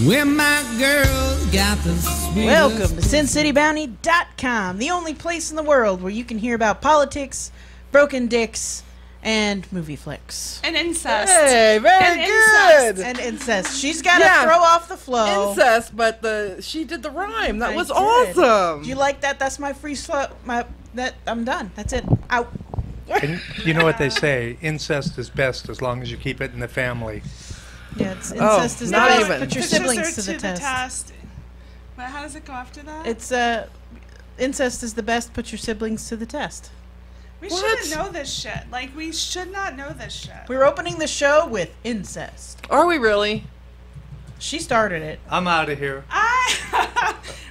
Where my girl got the sweetest. Welcome to SinCityBounty.com, the only place in the world where you can hear about politics, broken dicks, and movie flicks. And incest. Hey, very good. And incest. She's got to throw off the flow. Incest, but she did the rhyme. That was awesome. Do you like that? That's my free slow. I'm done. That's it. Out. And you know what they say, incest is best as long as you keep it in the family. Yeah, it's incest is not the best. even. Put your siblings to the test. But how does it go after that? It's incest is the best. Put your siblings to the test. We shouldn't know this shit. Like, we should not know this shit. We're opening the show with incest. Are we really? She started it. I'm out of here.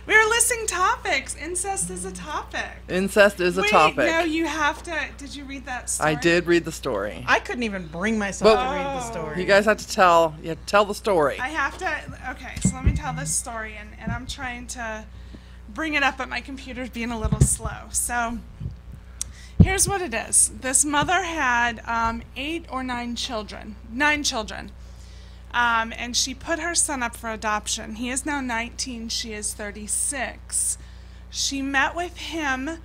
We were listing topics. Incest is a topic. Incest is a topic. No, you have to. Did you read that story? I did read the story. I couldn't even bring myself to read the story. You guys have to tell. You have to tell the story. I have to. Okay, so let me tell this story, and I'm trying to bring it up, but my computer's being a little slow. So here's what it is. This mother had 8 or 9 children. 9 children. And she put her son up for adoption. He is now 19. She is 36. She met with him.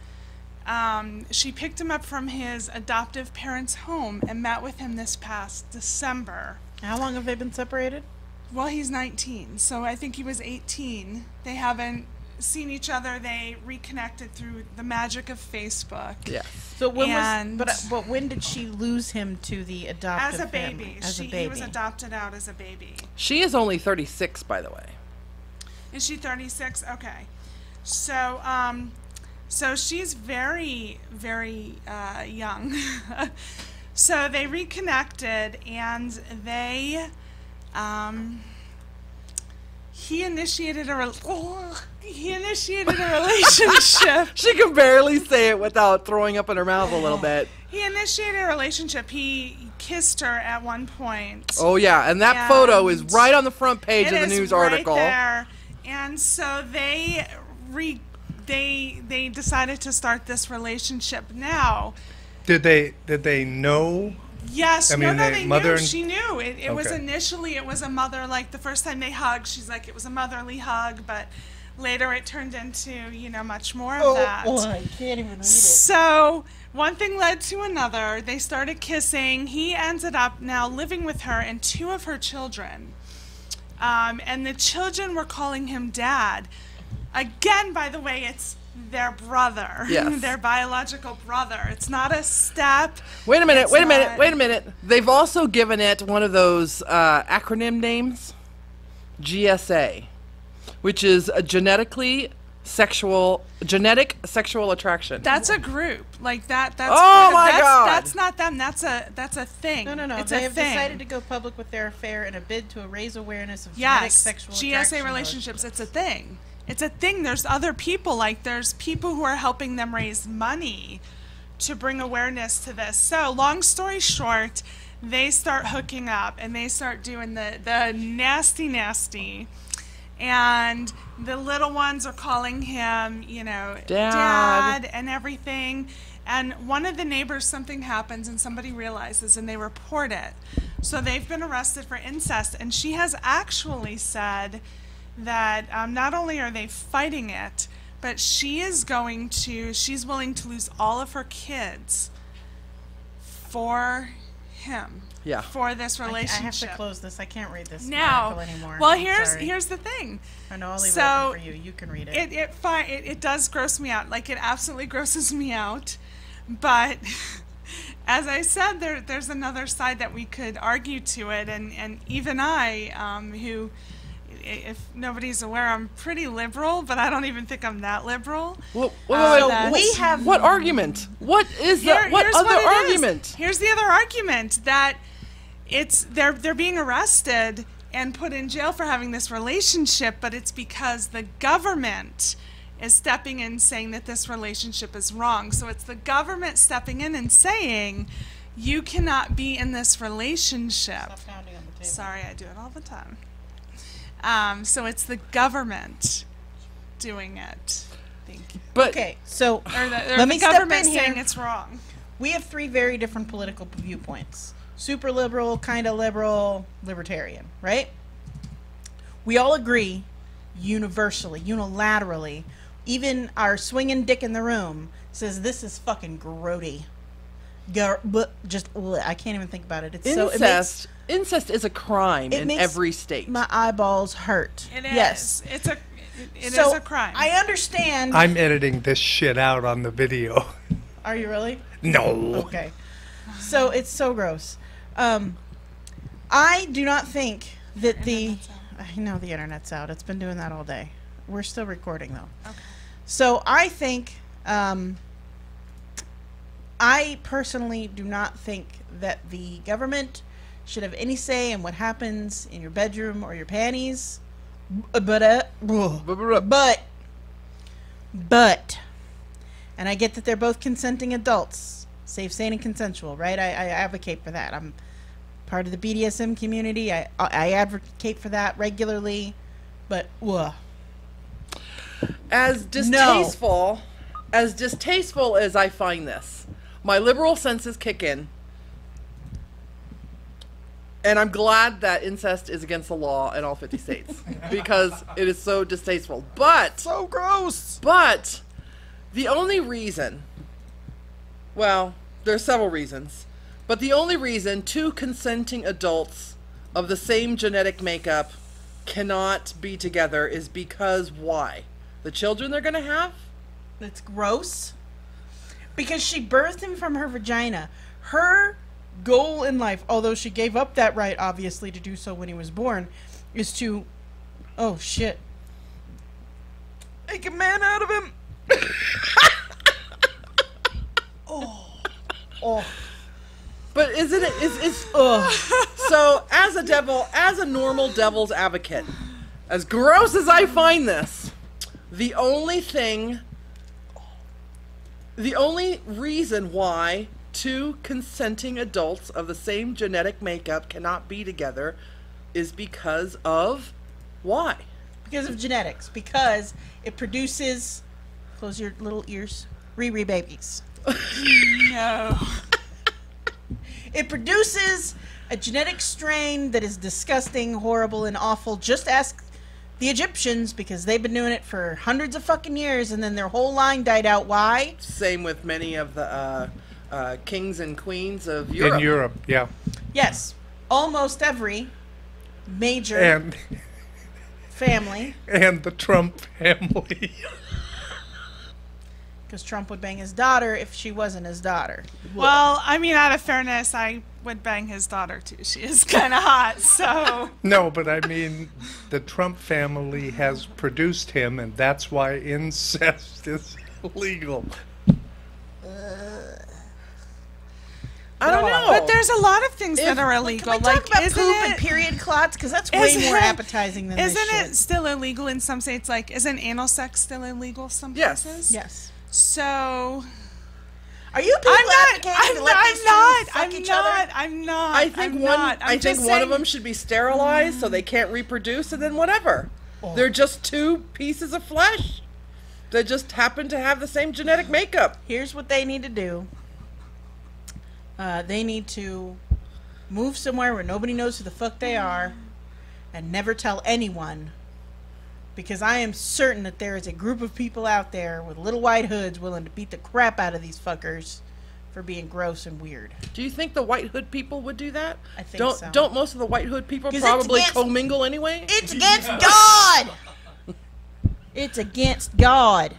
She picked him up from his adoptive parents' home and met with him this past December. How long have they been separated? Well, he's 19, so I think he was 18. They haven't seen each other. They reconnected through the magic of Facebook. Yeah. So when but when did she lose him to the adoptive As a family? baby. As a baby. He was adopted out as a baby. She is only 36, by the way. Is she 36? Okay. So, so she's very, very young. So they reconnected, and they, he initiated a relationship. She can barely say it without throwing up in her mouth a little bit. He initiated a relationship. He kissed her at one point. Oh yeah, and that photo is right on the front page of the news article. Right there. And so they decided to start this relationship now. Did they know? Yes, I mean, they knew. and... She knew. It was Okay. initially, it was a mother, like the first time they hugged, she's like, it was a motherly hug, but later it turned into, much more of that. Oh, I can't even read it. So one thing led to another. They started kissing. He ended up now living with her and 2 of her children. And the children were calling him dad. Again, by the way, it's their brother. Yes. Their biological brother. It's not a step. Wait a minute. They've also given it one of those acronym names, GSA, which is a genetic sexual attraction. That's a group. Like that. That's God. That's not them. That's a thing. No. It's They a have thing. decided to go public with their affair in a bid to raise awareness of genetic Yes, sexual GSA attraction. relationships. It's a thing. It's a thing. There's other people. Like there's people who are helping them raise money to bring awareness to this. So long story short, they start hooking up and they start doing the nasty. And the little ones are calling him, dad and everything. And one of the neighbors, something happens and somebody realizes and they report it. So they've been arrested for incest. And she has actually said that not only are they fighting it, but she's willing to lose all of her kids for him. Yeah. For this relationship. I have to close this. I can't read this now article anymore. Well, I'm here's sorry. the thing. I know, I'll leave it open for you. You can read it. It does gross me out. Like, it absolutely grosses me out. But as I said, there's another side that we could argue to it, and even I, who, if nobody's aware, I'm pretty liberal, but I don't even think I'm that liberal. Well, we have what argument? What is that? What other argument? Here's the other argument, that they're being arrested and put in jail for having this relationship, but it's because the government is stepping in saying that this relationship is wrong. So it's the government stepping in and saying, you cannot be in this relationship. Stop pounding on the table. Sorry, I do it all the time. So it's the government doing it. Thank you. But okay, so Let me government saying it's wrong. We have 3 very different political viewpoints. Super liberal, kind of liberal, libertarian, right? we all agree, universally, unilaterally, even our swinging dick in the room says this is fucking grody. But just I can't even think about it. It's incest. Incest is a crime in makes every state. my eyeballs hurt. It is. Yes. It is So, a crime. I understand. I'm editing this shit out on the video. Are you really? No. Okay. So it's so gross. I do not think that I know the internet's out. It's been doing that all day. We're still recording though. Okay. So I think I personally do not think that the government should have any say in what happens in your bedroom or your panties. But, and I get that they're both consenting adults, safe, sane, and consensual, right? I advocate for that. I'm part of the BDSM community. I advocate for that regularly, but As distasteful as I find this, my liberal senses kick in. And I'm glad that incest is against the law in all 50 states because it is so distasteful. But so gross. But the only reason, well, there's several reasons, but the only reason two consenting adults of the same genetic makeup cannot be together is because why? The children they're going to have? That's gross. Because she birthed him from her vagina. Her goal in life, although she gave up that right, obviously, to do so when he was born, is to, oh shit, make a man out of him. Oh. But isn't it, so as a normal devil's advocate, as gross as I find this, the only reason why two consenting adults of the same genetic makeup cannot be together is because of why? Because of genetics. Because it produces, close your little ears, Riri babies. No. It produces a genetic strain that is disgusting, horrible, and awful. Just ask the Egyptians, because they've been doing it for hundreds of fucking years, and then their whole line died out. Why? Same with many of the kings and queens of Europe. In Europe, yeah. Yes. Almost every major And family. and the Trump family. Because Trump would bang his daughter if she wasn't his daughter. Well, I mean, out of fairness, I would bang his daughter too. She is kind of hot, so. No, but I mean, the Trump family has produced him, and that's why incest is illegal. I don't know. But there's a lot of things that are illegal. Can we talk about isn't poop it, and period clots? Because that's way isn't more it- appetizing than this Isn't shit. it still illegal in some states? Like, isn't anal sex still illegal some Yes. places? Yes. So. Are you people advocating to let these two fuck each other? I'm not. I think I think one of them should be sterilized so they can't reproduce, and then whatever. They're just two pieces of flesh that just happen to have the same genetic makeup. Here's what they need to do. They need to move somewhere where nobody knows who the fuck they are and never tell anyone. Because I am certain that there is a group of people out there with little white hoods willing to beat the crap out of these fuckers for being gross and weird. Do you think the white hood people would do that? I think don't, so. Don't most of the white hood people 'Cause it's probably against- commingle anyway? It's against God! It's against God.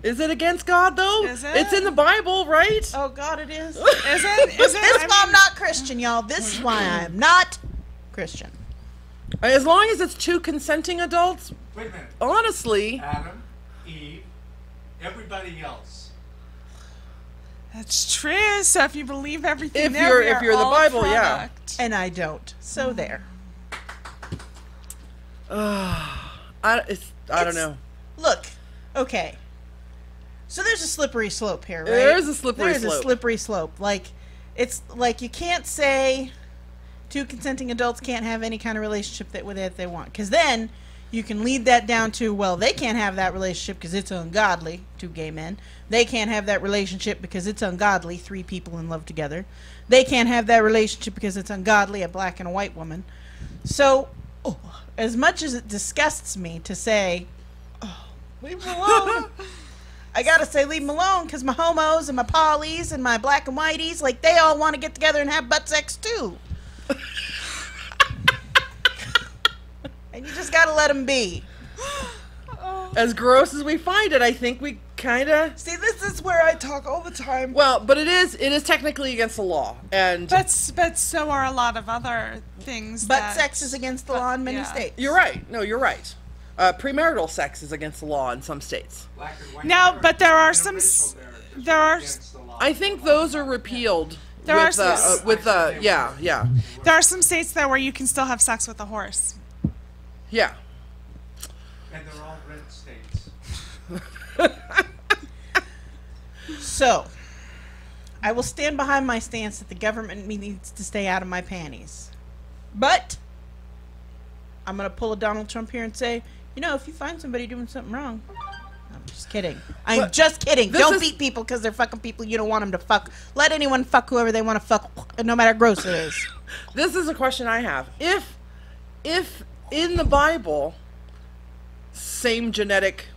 Is it against God though? Is it? It's in the Bible, right? Oh God, it is. Is it? This is why I'm not Christian, y'all. This is why I'm not Christian. As long as it's two consenting adults, Wait a minute. honestly, Adam, Eve, everybody else. That's true. So if you believe everything, If there, you're- we if are you're the all Bible, yeah. product. And I don't. So there. I don't know. Look, okay. So there's a slippery slope here, right? There's a slippery There's slope. a slippery slope. Like, it's like you can't say two consenting adults can't have any kind of relationship that they want. Because then you can lead that down to, well, they can't have that relationship because it's ungodly, two gay men. They can't have that relationship because it's ungodly, three people in love together. They can't have that relationship because it's ungodly, a black and a white woman. So, as much as it disgusts me to say, oh, leave him alone. I gotta say leave him alone because my homos and my polys and my black and whiteys, like, they all want to get together and have butt sex too. And you just gotta let them be. As gross as we find it, I think we kind of... See, this is where I talk all the time. Well, but it is technically against the law. And But so are a lot of other things. Butt sex is against the law in many states. You're right. No, you're right. Premarital sex is against the law in some states. Black and white Now, marriage but there are and some interracial marriage there are against the law. I think those are repealed. There are some- yeah. there are some states though where you can still have sex with a horse. Yeah. And they're all red states. So, I will stand behind my stance that the government needs to stay out of my panties. But, I'm going to pull a Donald Trump here and say, you know, if you find somebody doing something wrong, I'm just kidding. I'm just kidding. Don't beat people because they're fucking people you don't want them to fuck. Let anyone fuck whoever they want to fuck, no matter how gross it is. This is a question I have. If in the Bible, same genetic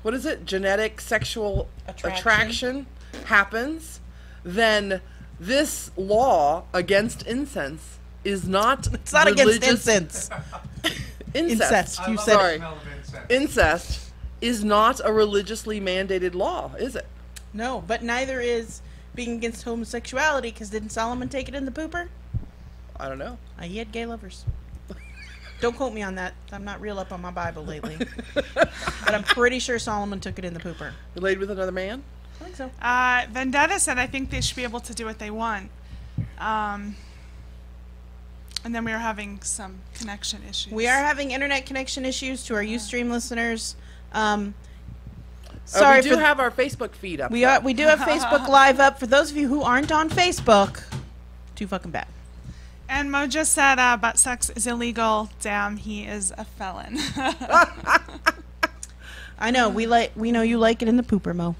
sexual attraction happens, then this law against incense is not It's not against incense. Incest. You I love said the it. smell of incense. Incest is not a religiously mandated law, is it? No, but neither is being against homosexuality, because didn't Solomon take it in the pooper? I don't know. He had gay lovers. Don't quote me on that. I'm not real up on my Bible lately. But I'm pretty sure Solomon took it in the pooper. You laid with another man? I think so. Vendetta said, I think they should be able to do what they want. And then we are having some connection issues. We are having internet connection issues to our Ustream listeners. We Sorry do for have our Facebook feed up. we do have Facebook Live up. For those of you who aren't on Facebook, too fucking bad. And Mo just said butt sex is illegal. Damn, he is a felon. I know we know you like it in the pooper, Mo.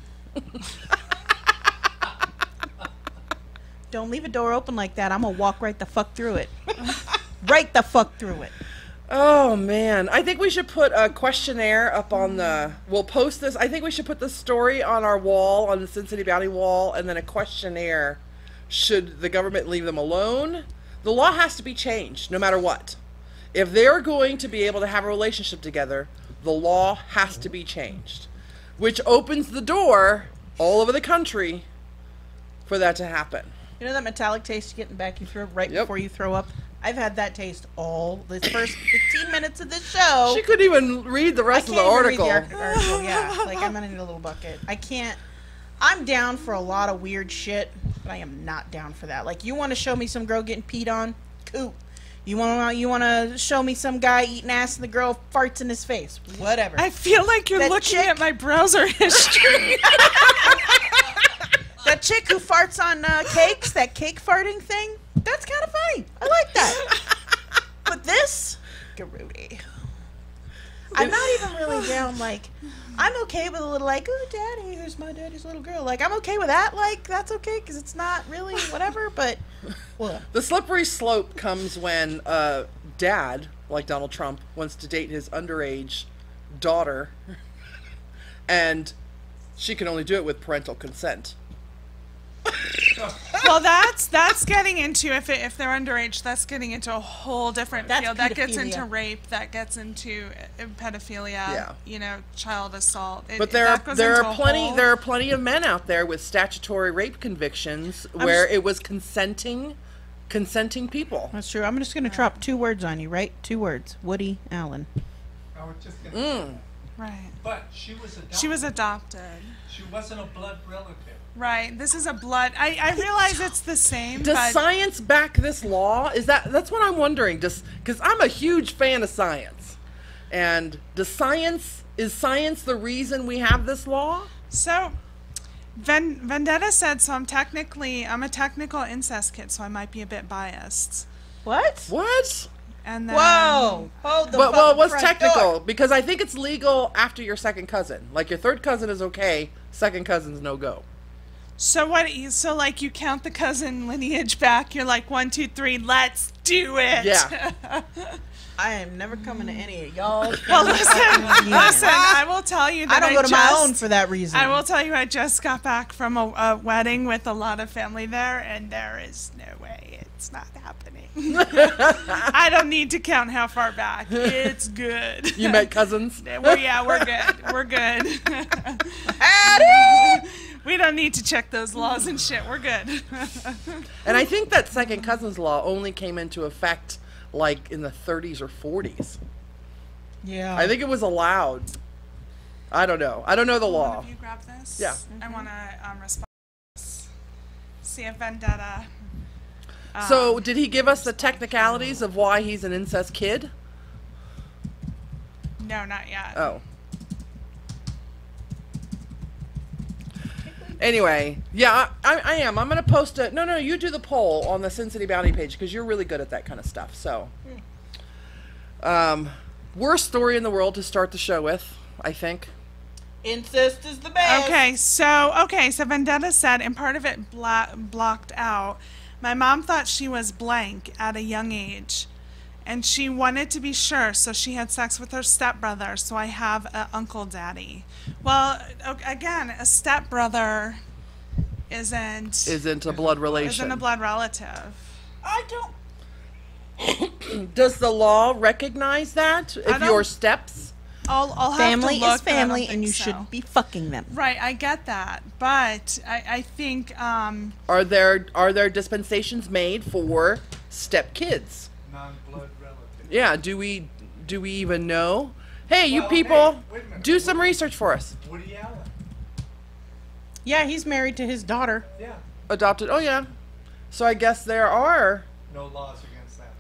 Don't leave a door open like that. I'm gonna walk right the fuck through it. Right the fuck through it. Oh man, I think we should put a questionnaire up on the. We'll post this. I think we should put the story on our wall, on the Sin City Bounty wall, and then a questionnaire. Should the government leave them alone? The law has to be changed, no matter what. If they're going to be able to have a relationship together, the law has to be changed, which opens the door all over the country for that to happen. You know that metallic taste you get in the back of your throat right before you throw up? I've had that taste all this first 15 minutes of this show. She couldn't even read the rest of the article. Yeah, like I'm gonna need a little bucket. I can't. I'm down for a lot of weird shit, but I am not down for that. Like, you want to show me some girl getting peed on? Cool. You want to show me some guy eating ass and the girl farts in his face? Whatever. I feel like you're That looking chick- at my browser history. That chick who farts on cakes, that cake farting thing, that's kind of funny. I like that. But this, Garudi. I'm not even really down, like, I'm okay with a little, like, oh, daddy, here's my daddy's little girl. Like, I'm okay with that. Like, that's okay, because it's not really whatever, but, well. The slippery slope comes when dad, like Donald Trump, wants to date his underage daughter, and she can only do it with parental consent. Well, that's getting into, if they're underage, that's getting into a whole different That's field. That gets pedophilia. into rape. That gets into pedophilia. Yeah. You know, child assault. But there are plenty of men out there with statutory rape convictions where it was consenting people. That's true. I'm just going to drop 2 words on you, right? 2 words. Woody Allen. I was just gonna Right. But she was adopted. She was adopted. She wasn't a blood relative. Right. This is a blood. I realize it's the same. Does but science back this law? That's what I'm wondering. Because I'm a huge fan of science, and is science the reason we have this law? So, Vendetta said, so I'm a technical incest kid, so I might be a bit biased. What? What? And then, Whoa! Hold the Well, what's front technical? door. Because I think it's legal after your second cousin. Like, your third cousin is okay, second cousin's no go. So what? So like you count the cousin lineage back. You're like 1, 2, 3. Let's do it. Yeah. I am never coming to any of y'all. Well, listen, I will tell you that I don't go to my own for that reason. I will tell you I just got back from a wedding with a lot of family there, and there is no way it's not happening. I don't need to count how far back. It's good. You met cousins? Yeah, we're good. We're good. We don't need to check those laws and shit. We're good. And I think that second cousins law only came into effect like in the 30s or 40s. Yeah. I think it was allowed. I don't know. I don't know the law. Have you grab this? Yeah. I want to respond to this. See if Vendetta. So, did he give us the technicalities of why he's an incest kid? No, not yet. Oh. Anyway, yeah, I am. I'm going to post a... No, you do the poll on the Sin City Bounty page because you're really good at that kind of stuff. So, worst story in the world to start the show with, I think. Incest is the best. Okay, so Vendetta said, and part of it blocked out, my mom thought she was blank at a young age, and she wanted to be sure, so she had sex with her stepbrother, so I have an uncle daddy. Well, again, a stepbrother isn't a blood relation. Isn't a blood relative. I don't... Does the law recognize that? If you're steps? I'll have family to look, is family, and you so. should be fucking them. Right, I get that, but I think Are there dispensations made for step kids? Non-blood relative. Yeah, do we even know? Hey, you people, hey, wait a minute. do some research for us. Woody Allen. Yeah, he's married to his daughter. Yeah. Adopted. Oh yeah. So I guess there are. No laws against that.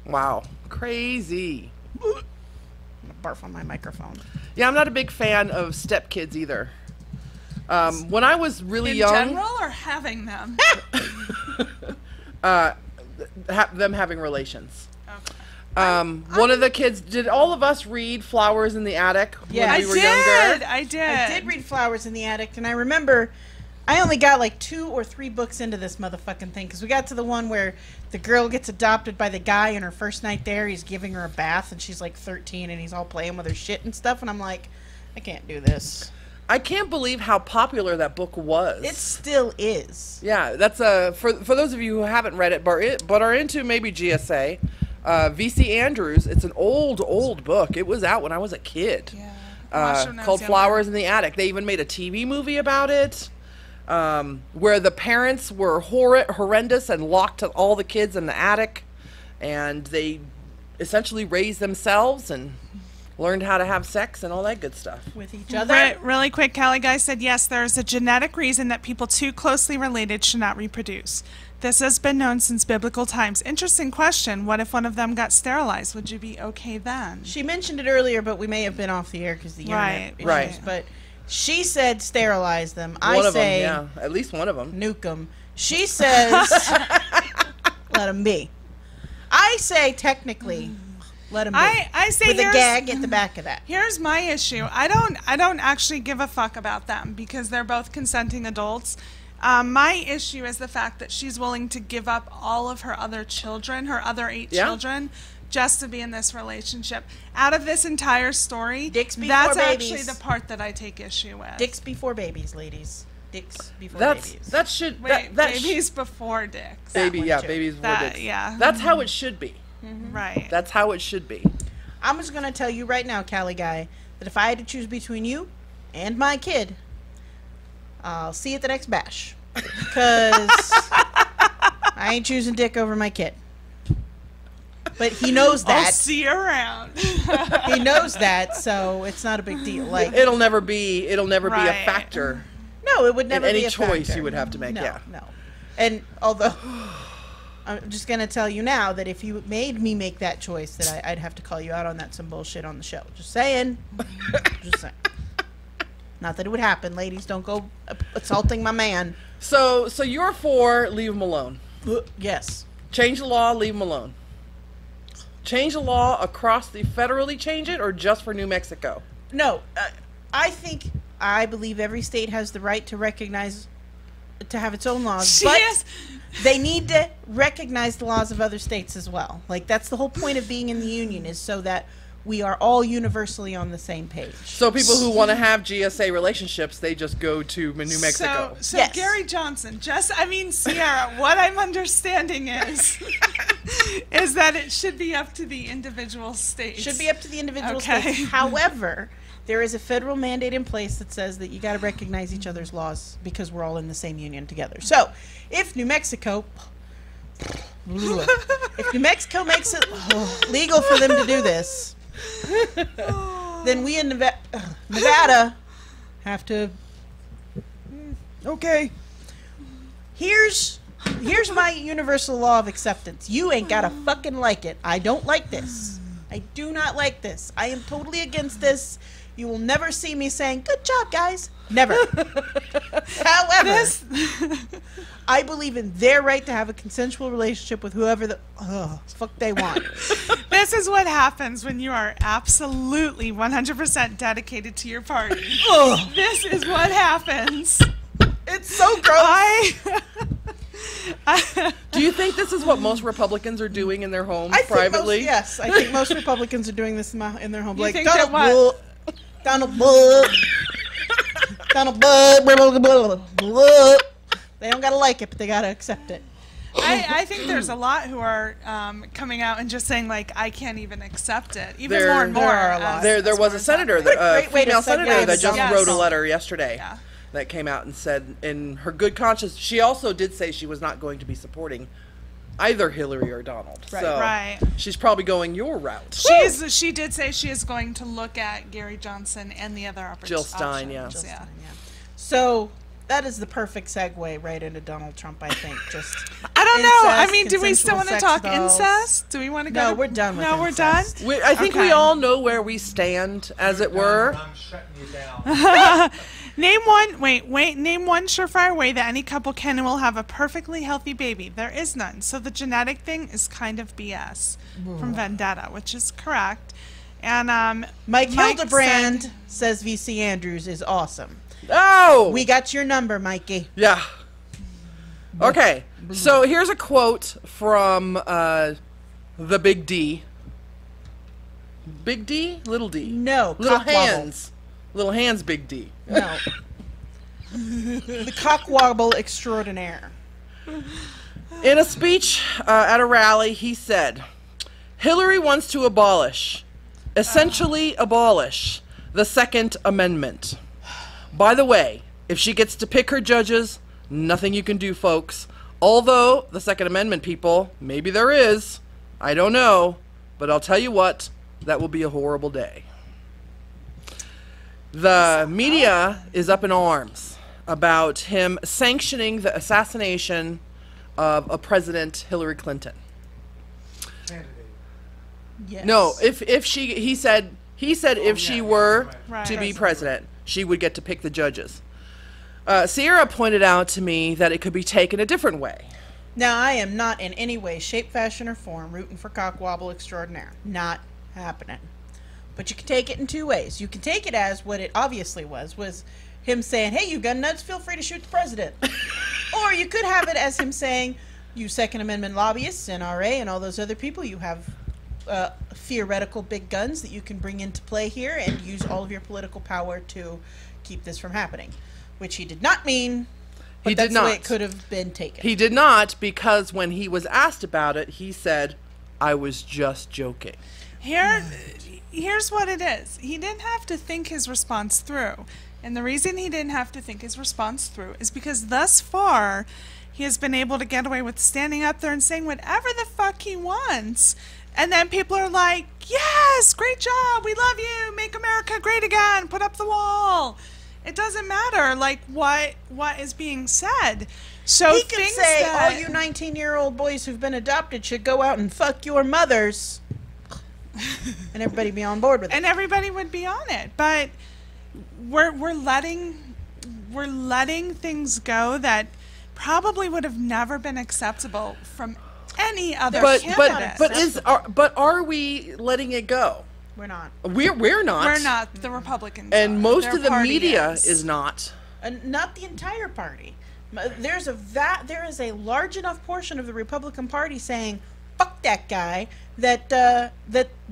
Wow, crazy. I'm gonna barf on my microphone. Yeah, I'm not a big fan of stepkids either. When I was really in young, general or having them. them having relations. Okay. One of the kids, did all of us read Flowers in the Attic Yeah. when we were younger? I did. I did read Flowers in the Attic, and I remember I only got like 2 or 3 books into this motherfucking thing, because we got to the one where the girl gets adopted by the guy, and her first night there, he's giving her a bath, and she's like 13, and he's all playing with her shit and stuff, and I'm like, I can't do this. I can't believe how popular that book was. It still is. Yeah, that's for those of you who haven't read it but are into maybe GSA. V.C. Andrews. It's an old book. It was out when I was a kid. Yeah. I watched it when I was Called younger. Flowers in the Attic. They even made a TV movie about it, where the parents were horrendous and locked all the kids in the attic, and they essentially raised themselves and learned how to have sex and all that good stuff. With each other. Really quick, Callie Guy said, yes, there's a genetic reason that people too closely related should not reproduce. This has been known since biblical times. Interesting question. What if one of them got sterilized? Would you be okay then? She mentioned it earlier, but we may have been off the air because the internet issues. Right. But she said sterilize them. One of them, yeah. At least one of them. Nuke them. She says let them be. I say technically let them be. I say with a gag at the back of that. Here's my issue. I don't actually give a fuck about them because they're both consenting adults. My issue is the fact that she's willing to give up all of her other children, her other 8 children, just to be in this relationship. Out of this entire story, Dicks before that's babies. actually the part that I take issue with. Dicks before babies, ladies. Dicks before That's babies. that should Wait, that babies before dicks. That baby one yeah too. babies before That- dicks. yeah. That's how it should be. Right. That's how it should be. I'm just going to tell you right now, Callie Guy, that if I had to choose between you and my kid, I'll see you at the next bash. Because I ain't choosing dick over my kid. But he knows I'll that. see you around. He knows that, so it's not a big deal. Like, It'll never be a Right. factor no, it would never in be any a choice factor. you would have to make. No, Yeah. no. And although I'm just gonna tell you now that if you made me make that choice, that I'd have to call you out on that some bullshit on the show. Just saying. Just saying. Not that it would happen, ladies. Don't go assaulting my man. So you're for leave him alone. Yes. Change the law, leave him alone. Change the law across the federally change it, or just for New Mexico? No. I believe every state has the right to recognize to have its own laws, She but is. they need to recognize the laws of other states as well. Like, that's the whole point of being in the union, is so that we are all universally on the same page. So people who want to have GSA relationships, they just go to New Mexico. So Yes. Gary Johnson, Sierra, what I'm understanding is that it should be up to the individual states. Should be up to the individual Okay. states. However, there is a federal mandate in place that says that you got to recognize each other's laws because we're all in the same union together. So, if New Mexico makes it legal for them to do this, then we in Nevada have to. Okay. Here's my universal law of acceptance. You ain't gotta fucking like it. I don't like this. I do not like this. I am totally against this. You will never see me saying, "Good job, guys." Never. However, I believe in their right to have a consensual relationship with whoever the fuck they want. This is what happens when you are absolutely 100% dedicated to your party. This is what happens. It's so gross. I Do you think this is what most Republicans are doing in their homes I think privately? I think most Republicans are doing this in their home. You Like think that Donald Bud. They don't gotta like it, but they gotta accept it. I think there's a lot who are coming out and just saying, like, I can't even accept it. Even There- more and more. there are a lot. as- There as was far a as senator, that- a Great way to female segue senator into that just Yes. wrote a letter yesterday Yeah. that came out and said, in her good conscience, she also did say she was not going to be supporting either Hillary or Donald. Right. So Right. she's probably going your route. She did say she is going to look at Gary Johnson and the other Jill Stein, yeah. options, Yeah. So that is the perfect segue right into Donald Trump, I think. Just I don't know. I incest, mean, do we still want to consensual talk sex dolls. incest? Do we want to go? No, to- we're done with No, we're incest. done. I think we Okay. all know where we stand, as it were. I'm shutting you down. Name one. Wait. Name one surefire way that any couple can and will have a perfectly healthy baby. There is none. So the genetic thing is kind of BS from Vendetta, which is correct. And Mike Hildebrand said- says VC Andrews is awesome. Oh! We got your number, Mikey. Yeah. Okay, so here's a quote from the Big D. Big D? Little D? No, Little cockwobble. hands. Little hands, Big D. No. The cockwobble extraordinaire. In a speech at a rally, he said, Hillary wants to essentially abolish the Second Amendment. By the way, if she gets to pick her judges, nothing you can do, folks. Although, the Second Amendment people, maybe there is. I don't know. But I'll tell you what, that will be a horrible day. The media is up in arms about him sanctioning the assassination of a President Hillary Clinton. Yes. No, he said if she were Right. to be president, she would get to pick the judges. Sierra pointed out to me that it could be taken a different way. Now, I am not in any way, shape, fashion, or form rooting for cockwobble extraordinaire. Not happening. But you can take it in two ways. You can take it as what it obviously was him saying, hey, you gun nuts, feel free to shoot the president. Or you could have it as him saying, you Second Amendment lobbyists, NRA, and all those other people, you have theoretical big guns that you can bring into play here and use all of your political power to keep this from happening. Which he did not mean, but He that's did the way not. it could have been taken. He did not, because when he was asked about it, he said, I was just joking. Here's what it is. He didn't have to think his response through. And the reason he didn't have to think his response through is because thus far, he has been able to get away with standing up there and saying whatever the fuck he wants. And then people are like, yes, great job, we love you, make America great again, put up the wall. It doesn't matter, like, what is being said. So He could things say, that, all you 19-year-old boys who've been adopted should go out and fuck your mothers. And everybody be on board with it. and everybody would be on it. But we're letting things go that probably would have never been acceptable from any other candidate. But are we letting it go? We're not. We're not. We're not. The Republicans And are. most Their of the party media is not. Not the entire party. There is a large enough portion of the Republican Party saying, "Fuck that guy," that the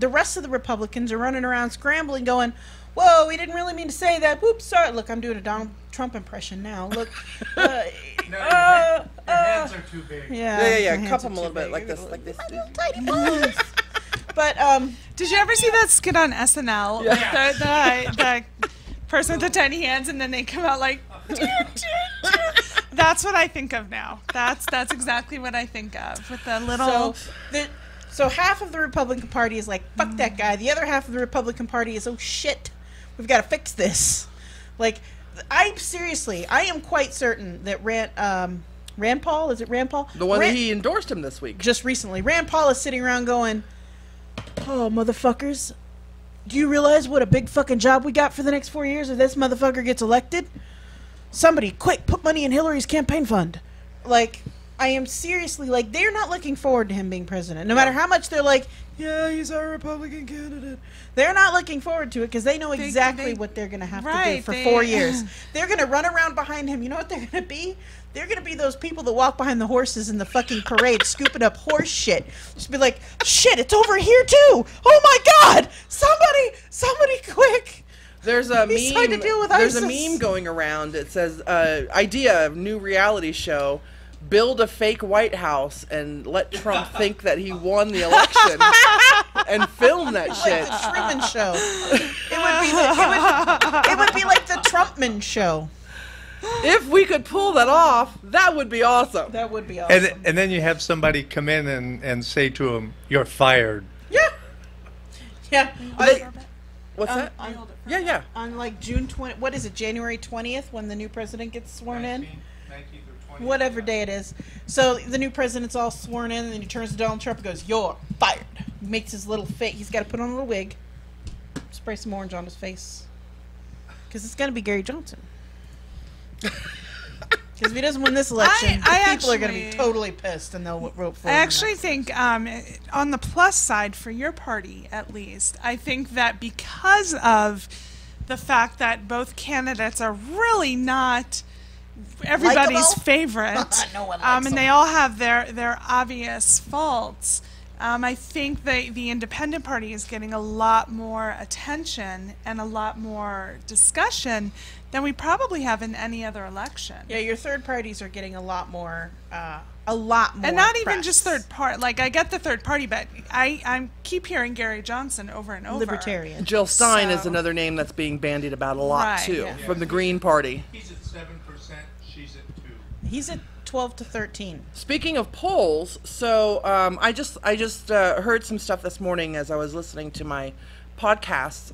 rest of the Republicans are running around scrambling, going, "Whoa, we didn't really mean to say that. Whoops, sorry." Look, I'm doing a Donald Trump impression now. Look, No, your hands are too big. Yeah. my Cup hands them are a little too bit big. like this, like this. My little tiny balls. But Did you ever see that skit on SNL? The person with the tiny hands, and then they come out like. That's what I think of now. That's exactly what I think of with the little. So half of the Republican Party is like, "Fuck that guy." The other half of the Republican Party is, "Oh shit, we've got to fix this." Like, I am quite certain that Rand Paul, is it Rand Paul? The one that he endorsed him this week. Just recently, Rand Paul is sitting around going, "Oh, motherfuckers, do you realize what a big fucking job we got for the next 4 years if this motherfucker gets elected? Somebody, quick, put money in Hillary's campaign fund." Like, I am seriously, like, they're not looking forward to him being president. No matter how much they're like, "Yeah, he's our Republican candidate." They're not looking forward to it because they know exactly what they're going to have to do for 4 years. They're going to run around behind him. You know what they're going to be? They're going to be those people that walk behind the horses in the fucking parade scooping up horse shit. Just be like, "Shit, it's over here too. Oh my God, somebody quick." There's a He's trying to meme. deal with There's a ISIS. meme going around. It says, "Idea of new reality show: build a fake White House and let Trump think that he won the election, and film that Like shit." the Truman Show. It would be like the Trumpman Show. If we could pull that off, that would be awesome. That would be awesome. And then you have somebody come in and say to him, "You're fired." Yeah. What's that? Yeah. On like June 20, what is it, January 20th, when the new president gets sworn in? 19th or 20th. Whatever day it is. So the new president's all sworn in, and then he turns to Donald Trump and goes, "You're fired." He makes his little face. He's got to put on a little wig, spray some orange on his face, because it's going to be Gary Johnson. Because if he doesn't win this election, people are going to be totally pissed, and they'll vote for him. I actually think, on the plus side for your party, at least, I think that because of the fact that both candidates are really not everybody's Likeable? favorite, No one likes and they them. all have their obvious faults. I think the independent party is getting a lot more attention and a lot more discussion than we probably have in any other election. Yeah, your third parties are getting a lot more. And not even press. just third party. Like, I get the third party, but I keep hearing Gary Johnson over and over. Libertarian. Jill Stein is So- another name that's being bandied about a lot Right, too, yeah. from the Green Party. He's at 7%. She's at 2. He's at 12 to 13. Speaking of polls, so I just heard some stuff this morning as I was listening to my podcasts.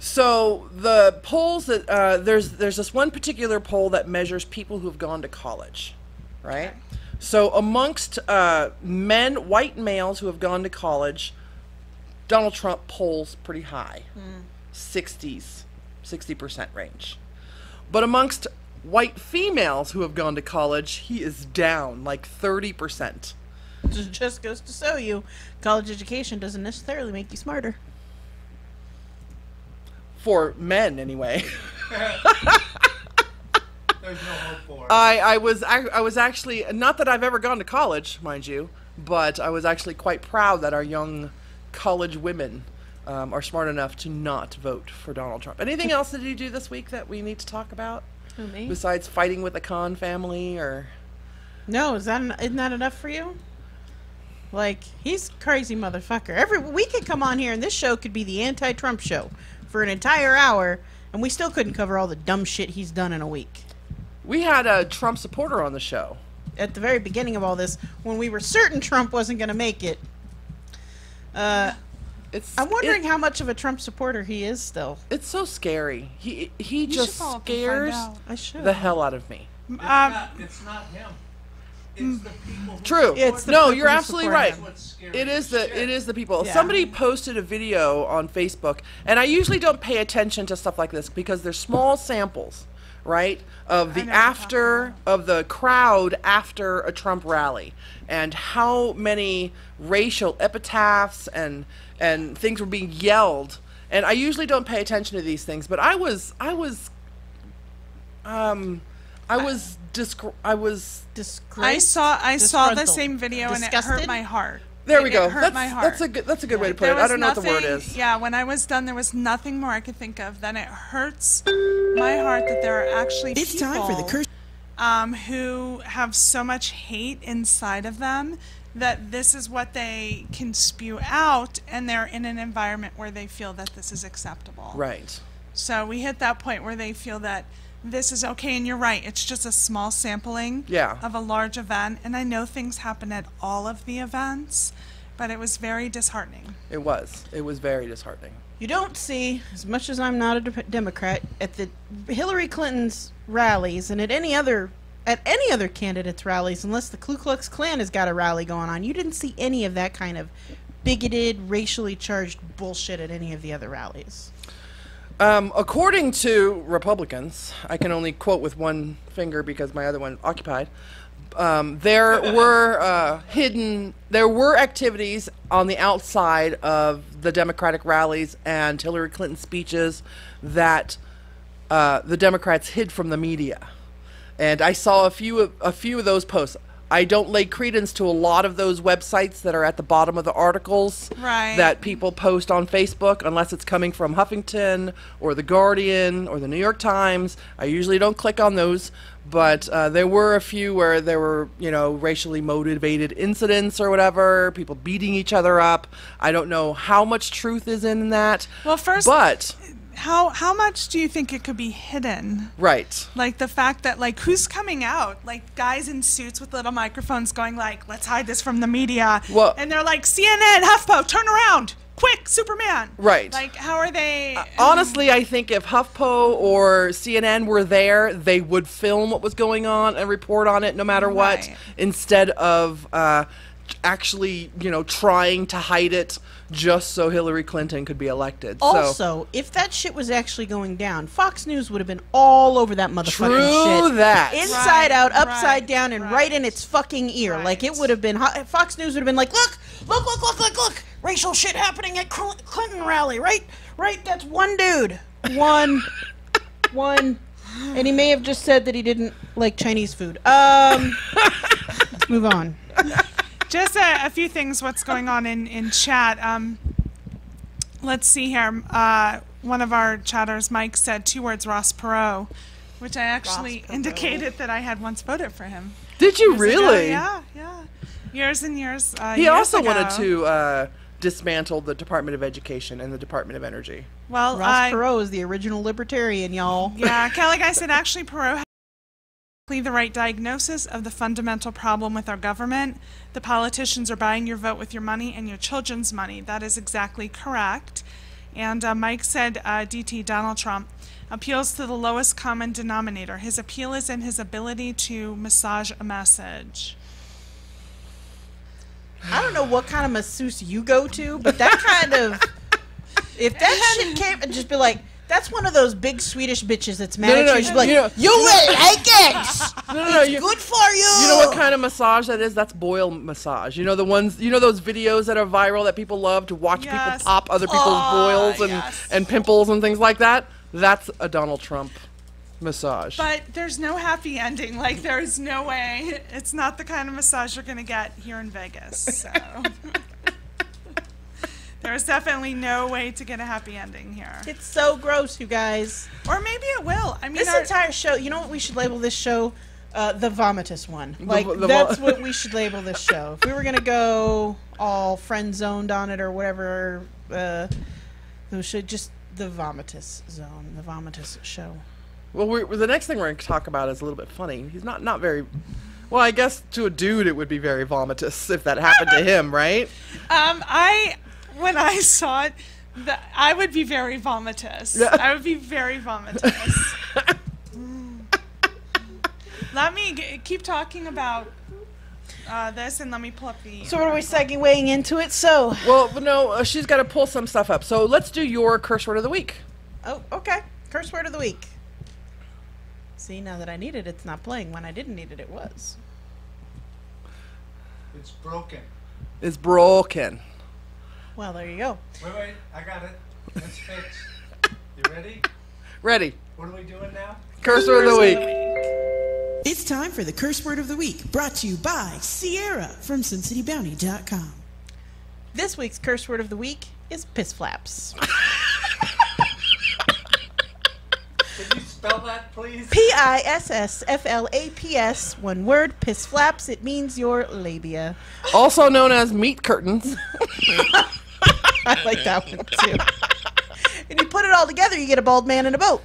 So the polls that there's this one particular poll that measures people who've gone to college, right? Okay. So amongst white males who have gone to college, Donald Trump polls pretty high, 60% range. But amongst white females who have gone to college, he is down like 30%. Just goes to show you, college education doesn't necessarily make you smarter. For men, anyway. There's no hope for it. I was actually, not that I've ever gone to college, mind you, but I was actually quite proud that our young college women are smart enough to not vote for Donald Trump. Anything else that you do this week that we need to talk about? Who, me? Besides fighting with the Khan family, or... No, isn't that enough for you? Like, he's a crazy motherfucker. We could come on here and this show could be the anti-Trump show for an entire hour, and we still couldn't cover all the dumb shit he's done in a week. We had a Trump supporter on the show. At the very beginning of all this, when we were certain Trump wasn't going to make it, I'm wondering how much of a Trump supporter he is still. It's so scary. He You just should follow up and find scares out. I should. the hell out of me. It's not him. It's the people. Who True. It's the No, people you're who absolutely support right. him. What's scary It is the people. Yeah. Somebody posted a video on Facebook, and I usually don't pay attention to stuff like this because they're small samples, right? Of the of the crowd after a Trump rally, and how many racial epitaphs and things were being yelled. And I usually don't pay attention to these things, but I I was Disgraced? I saw the Disgruntled. same video and it hurt Disgusted? my heart. There we go. It hurt my heart. That's a good way to put There it. I was don't know what the word nothing- is. Yeah, when I was done, there was nothing more I could think of. Then it hurts my heart that there are actually It's people time for the curse. who have so much hate inside of them that this is what they can spew out, and they're in an environment where they feel that this is acceptable. Right. So we hit that point where they feel that this is okay, and you're right. It's just a small sampling of a large event, and I know things happen at all of the events, but it was very disheartening. It was. It was very disheartening. You don't see, as much as I'm not a Democrat, at the Hillary Clinton's rallies and at any other candidate's rallies, unless the Ku Klux Klan has got a rally going on, you didn't see any of that kind of bigoted, racially charged bullshit at any of the other rallies. According to Republicans, I can only quote with one finger because my other one occupied. There were activities on the outside of the Democratic rallies and Hillary Clinton speeches that the Democrats hid from the media. And I saw a few of those posts. I don't lay credence to a lot of those websites that are at the bottom of the articles that people post on Facebook, unless it's coming from Huffington or The Guardian or the New York Times. I usually don't click on those, but there were a few where there were, racially motivated incidents or whatever, people beating each other up. I don't know how much truth is in that. Well, first, but how much do you think it could be hidden? Right. Like the fact that who's coming out? Like guys in suits with little microphones going let's hide this from the media. Well, and they're like, CNN, HuffPo, turn around. Quick, Superman. Right. Like, how are they? Honestly, I think if HuffPo or CNN were there, they would film what was going on and report on it no matter what, instead of actually, trying to hide it just so Hillary Clinton could be elected. Also, if that shit was actually going down, Fox News would have been all over that motherfucking shit. True that. Inside out, upside down, and right in its fucking ear. Like, it would have been, Fox News would have been like, look, racial shit happening at Clinton rally, right? That's one dude. One. And he may have just said that he didn't like Chinese food. Let's move on. Just a few things, what's going on in chat. Let's see here. One of our chatters, Mike, said 2 words, Ross Perot, which I actually indicated that I had once voted for him. Did you years really? ago. Yeah. Years and years. He years also ago. wanted to dismantle the Department of Education and the Department of Energy. Well, Ross Perot is the original libertarian, y'all. Yeah, Kelly Guy said actually Perot had the right diagnosis of the fundamental problem with our government. The politicians are buying your vote with your money and your children's money. That is exactly correct. And Mike said, DT, Donald Trump, appeals to the lowest common denominator. His appeal is in his ability to massage a message. I don't know what kind of masseuse you go to, but that kind of... If that shit came and just be like, that's one of those big Swedish bitches that's mad at you. She'd be like, you will like it! It's good for you! You know what kind of massage that is? That's boil massage. You know the ones, those videos that are viral that people love to watch people pop other people's boils and pimples and things like that? That's a Donald Trump massage. But there's no happy ending. Like, there's no way. It's not the kind of massage you're going to get here in Vegas. So there's definitely no way to get a happy ending here. It's so gross, you guys. Or maybe it will. I mean, this entire show, you know what we should label this show? The vomitous one. Like, that's what we should label this show. If we were going to go all friend-zoned on it or whatever, we should just the vomitous zone, the vomitous show. Well, the next thing we're going to talk about is a little bit funny. He's not very... Well, I guess to a dude it would be very vomitous if that happened to him, right? When I saw it, I would be very vomitous. Yeah. I would be very vomitous. Let me keep talking about this, and let me pull up the... So what are we segueing into it? So... Well, no, she's got to pull some stuff up. So let's do your curse word of the week. Oh, okay. Curse word of the week. See, now that I need it, it's not playing. When I didn't need it, it was. It's broken. It's broken. Well, there you go. Wait, I got it. It's fixed. You ready? Ready. What are we doing now? Curse word of the week. It's time for the curse word of the week, brought to you by Sierra from SimCityBounty.com. This week's curse word of the week is piss flaps. Can you spell that, please? Pissflaps, one word, piss flaps. It means your labia. Also known as meat curtains. I like that one too. And you put it all together, you get a bald man in a boat.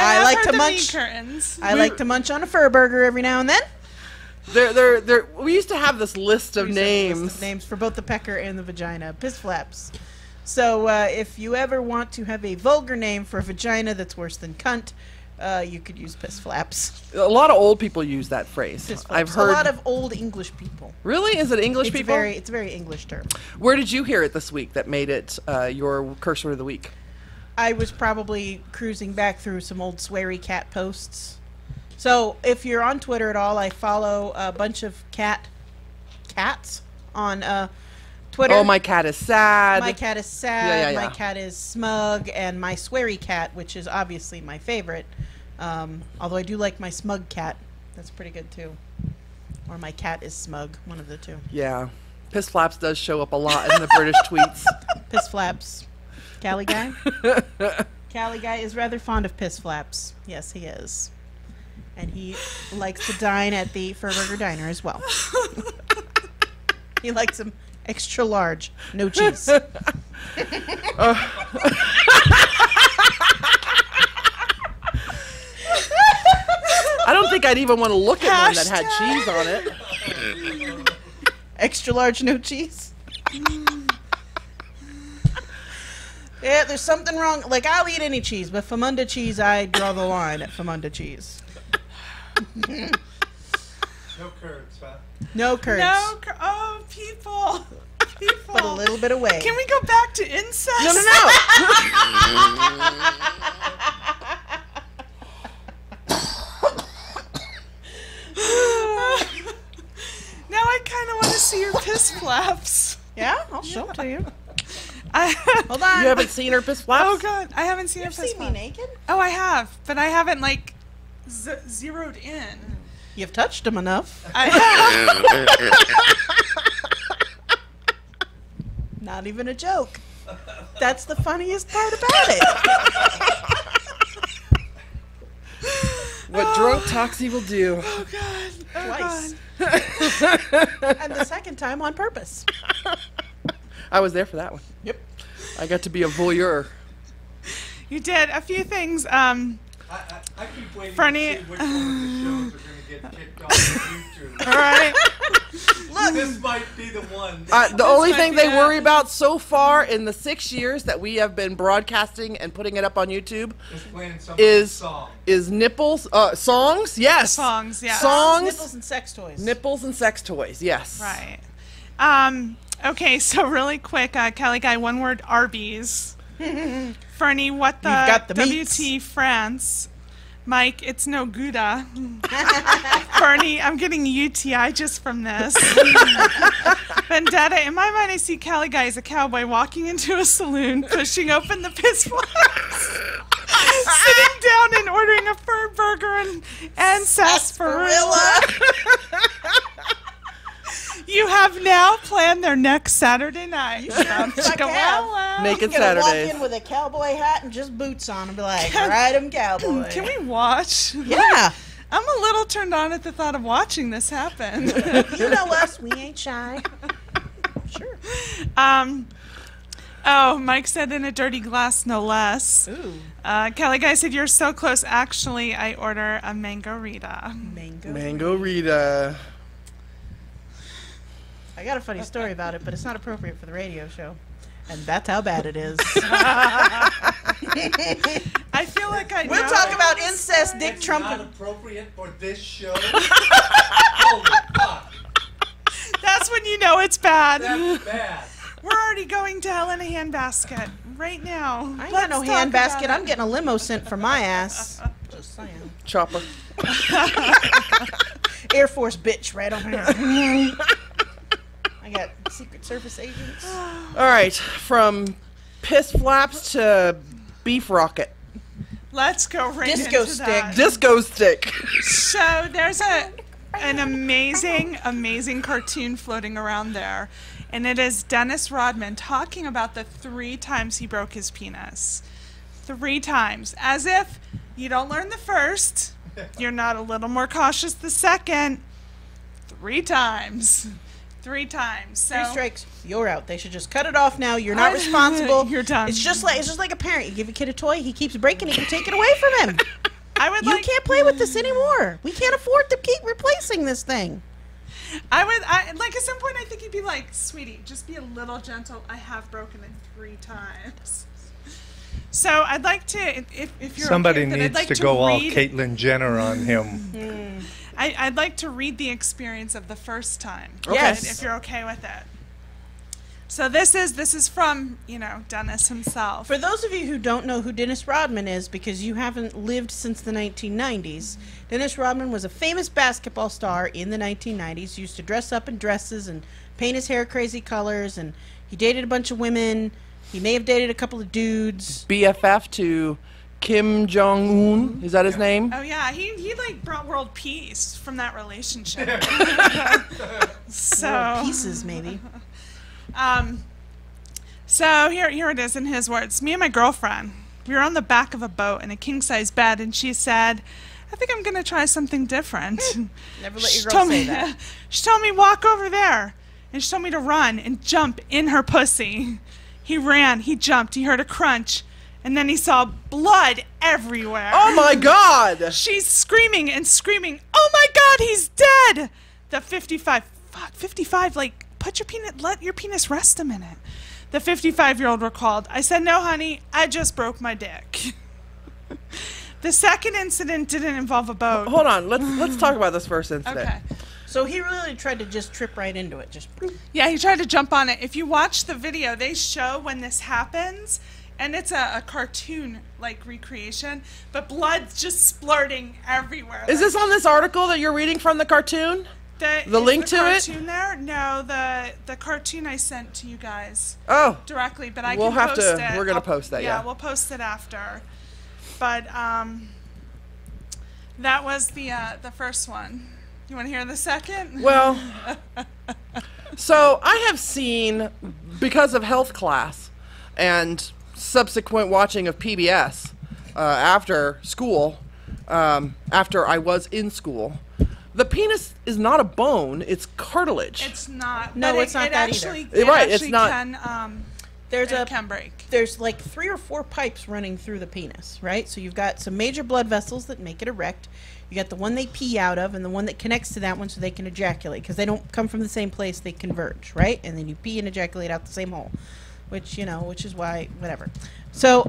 I like to munch. Curtains. I like to munch on a fur burger every now and then. We used to have this list of names. Names for both the pecker and the vagina. Piss flaps. So if you ever want to have a vulgar name for a vagina that's worse than cunt, you could use piss flaps. A lot of old people use that phrase. Piss flaps. I've heard a lot of old English people. Really? Is it English people? It's a very English term. Where did you hear it this week that made it your curse word of the week? I was probably cruising back through some old sweary cat posts. So if you're on Twitter at all, I follow a bunch of cats on Twitter. Oh, my cat is sad. My cat is sad. Yeah. My cat is smug, and my sweary cat, which is obviously my favorite. Although I do like my smug cat. That's pretty good too. Or my cat is smug. One of the two. Yeah. Piss flaps does show up a lot in the British tweets. Piss flaps. Cali guy? Cali guy is rather fond of piss flaps. Yes, he is. And he likes to dine at the Furburger Diner as well. He likes them extra large, no cheese. I don't think I'd even want to look at one that had cheese on it. Extra large, no cheese. Yeah, there's something wrong. Like, I'll eat any cheese, but Famunda cheese, I draw the line at Famunda cheese. No curds, huh? No curds. Oh, people. But a little bit of whey. Can we go back to incest? No. Now I kind of want to see your piss flaps. Yeah? I'll show it to you. Hold on. You haven't seen her piss flaps? Oh, God. I haven't seen her You've piss seen me flaps. naked? Oh, I have. But I haven't, like, zeroed in. You've touched them enough. I have. Not even a joke. That's the funniest part about it. What drunk Toxie will do. Oh, God. Oh, Twice. God. And the second time on purpose. I was there for that one. Yep. I got to be a voyeur. You did a few things. I keep waiting Fernie- to see which one of the shows are going to get kicked off of YouTube. All right. Look. This might be the one. The only thing they worry about so far in the 6 years that we have been broadcasting and putting it up on YouTube Just playing somebody's song. is nipples, songs, yes. Songs, yeah. Songs, Nipples and sex toys. nipples and sex toys, yes. Right. Okay, so really quick, Kelly Guy, one word, Arby's. Fernie, what the, You've got the WT meats. France? Mike, it's no Gouda. Fernie, I'm getting a UTI just from this. Vendetta, in my mind, I see Kelly Guy as a cowboy walking into a saloon, pushing open the piss flaps, sitting down and ordering a fur burger and sarsaparilla. You have now planned their next Saturday night. Like hell. Naked You're gonna Saturdays. walk in with a cowboy hat and just boots on and be like, all right, I'm cowboy. Can we watch? Yeah. I'm a little turned on at the thought of watching this happen. You know us. We ain't shy. Sure. Oh, Mike said in a dirty glass, no less. Ooh. Kelly Guy said, you're so close. Actually, I order a Mango-Rita. Mango Rita. I got a funny story about it, but it's not appropriate for the radio show. And that's how bad it is. I feel like I We'll know talk about this incest, story. dick It's trumpet. not appropriate for this show. Holy fuck. That's when you know it's bad. That's bad. We're already going to hell in a handbasket right now. I ain't got no hand basket. I'm getting a limo sent from my ass. Just saying. Chopper. Air Force bitch right on here. I got Secret Service agents. All right, from piss flaps to beef rocket. let's go right Disco into stick. that. Disco stick. So there's an amazing cartoon floating around there, and it is Dennis Rodman talking about the 3 times he broke his penis. 3 times. As if you don't learn the first, you're not a little more cautious the second. 3 times. 3 times. So 3 strikes, you're out. They should just cut it off now. You're not responsible. You're done. It's just like a parent. You give a kid a toy, he keeps breaking it, you take it away from him. You can't play with this anymore. We can't afford to keep replacing this thing. Like at some point I think he'd be like, sweetie, just be a little gentle. I have broken it 3 times. So I'd like to, if you're Somebody okay with it, needs I'd like to go all read, Caitlyn Jenner on him. I'd like to read the experience of the first time. Yes. If you're okay with it. So this is from, Dennis himself. For those of you who don't know who Dennis Rodman is, because you haven't lived since the 1990s, Dennis Rodman was a famous basketball star in the 1990s. He used to dress up in dresses and paint his hair crazy colors, and he dated a bunch of women. He may have dated a couple of dudes. BFF to Kim Jong-un. Is that his name? Oh yeah, he like brought world peace from that relationship. So World pieces, maybe. So here it is in his words. Me and my girlfriend, we were on the back of a boat in a king-size bed, and she said, I think I'm going to try something different. Never let your girl say that. She told me, walk over there. And she told me to run and jump in her pussy. He ran, he jumped, he heard a crunch, and then he saw blood everywhere. Oh my God! She's screaming and screaming, oh my God, he's dead! The 55, like, let your penis rest a minute. The 55-year-old recalled, I said, no, honey, I just broke my dick. The second incident didn't involve a boat. Hold on, let's talk about this first incident. Okay. So he really tried to just trip right into it. Just Yeah, he tried to jump on it. If you watch the video, they show when this happens, and it's a cartoon like recreation, but blood's just splurting everywhere. Is this on this article that you're reading from the cartoon? The link to it? Cartoon there? No, the cartoon I sent to you guys. Oh. Directly, but I We'll can have post to- it. we're gonna post that, yeah. We'll post it after. But that was the first one. You want to hear the second? Well, so I have seen, because of health class and subsequent watching of PBS after school, after I was in school, the penis is not a bone; it's cartilage. It's not. No, but it's not that actually, either. It Right, it's actually not- Can, there's it can break. There's like 3 or 4 pipes running through the penis, right? So you've got some major blood vessels that make it erect. You got the one they pee out of and the one that connects to that one so they can ejaculate, because they don't come from the same place, they converge, right? And then you pee and ejaculate out the same hole, which is why, whatever. So